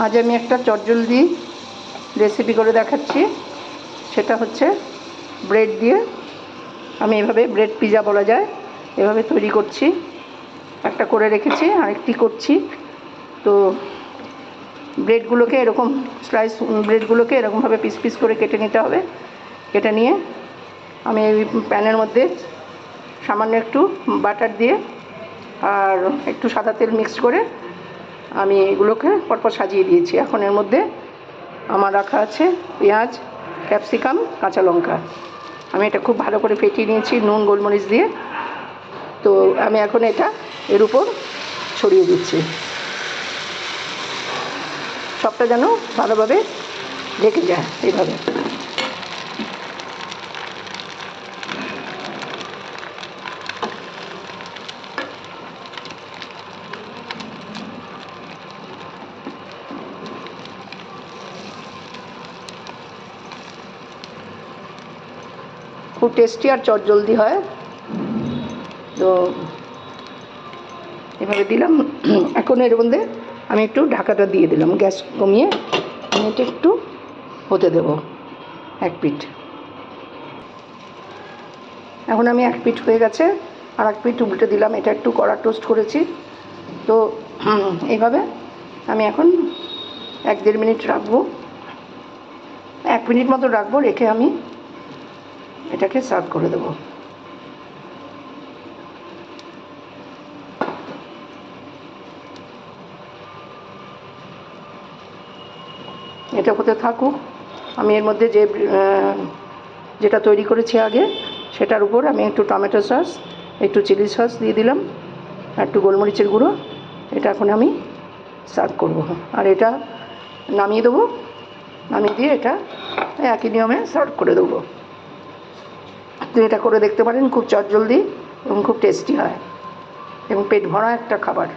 আজ আমি একটা চটজলদি রেসিপি করে দেখাচ্ছি। সেটা হচ্ছে ব্রেড দিয়ে, আমি এভাবে ব্রেড পিজা বলা যায়, এভাবে তৈরি করছি। একটা করে রেখেছি, আরেকটি করছি। তো ব্রেডগুলোকে এরকম স্লাইস ব্রেডগুলোকে এরকমভাবে পিস পিস করে কেটে নিতে হবে। কেটে নিয়ে আমি এই প্যানের মধ্যে সামান্য একটু বাটার দিয়ে আর একটু সাদা তেল মিক্স করে আমি এগুলোকে পরপর সাজিয়ে দিয়েছি। এখন এর মধ্যে আমার রাখা আছে পেঁয়াজ, ক্যাপসিকাম, কাঁচা লঙ্কা। আমি এটা খুব ভালো করে ফেটিয়ে নিয়েছি নুন গোলমরিচ দিয়ে। তো আমি এখন এটা এর উপর ছড়িয়ে দিচ্ছি, সবটা যেন ভালোভাবে ঢেকে যায় এইভাবে। খুব টেস্টি আর চটজলদি হয়। তো এভাবে দিলাম। এখন এর মধ্যে আমি একটু ঢাকাটা দিয়ে দিলাম, গ্যাস কমিয়ে আমি এটা একটু হতে দেব এক পিঠ। এখন আমি এক পিঠ হয়ে গেছে, আর এক পিঠ উল্টে দিলাম। এটা একটু কড়া টোস্ট করেছি। তো এইভাবে আমি এখন 1-1.5 মিনিট রাখবো, 1 মিনিট মতো রাখবো। রেখে আমি এটাকে সার্ভ করে দেবো। এটা হতে থাকুক। আমি এর মধ্যে যেটা তৈরি করেছি আগে, সেটার উপর আমি একটু টমেটো সস, একটু চিলি সস দিয়ে দিলাম, আর একটু গোলমরিচের গুঁড়ো। এটা এখন আমি সার্ভ করব, আর এটা নামিয়ে দেবো। নামিয়ে দিয়ে এটা একই নিয়মে সার্ভ করে দেবো। তো এটা করে দেখতে পারেন, খুব চটজলদি এবং খুব টেস্টি হয় এবং পেট ভরা একটা খাবার।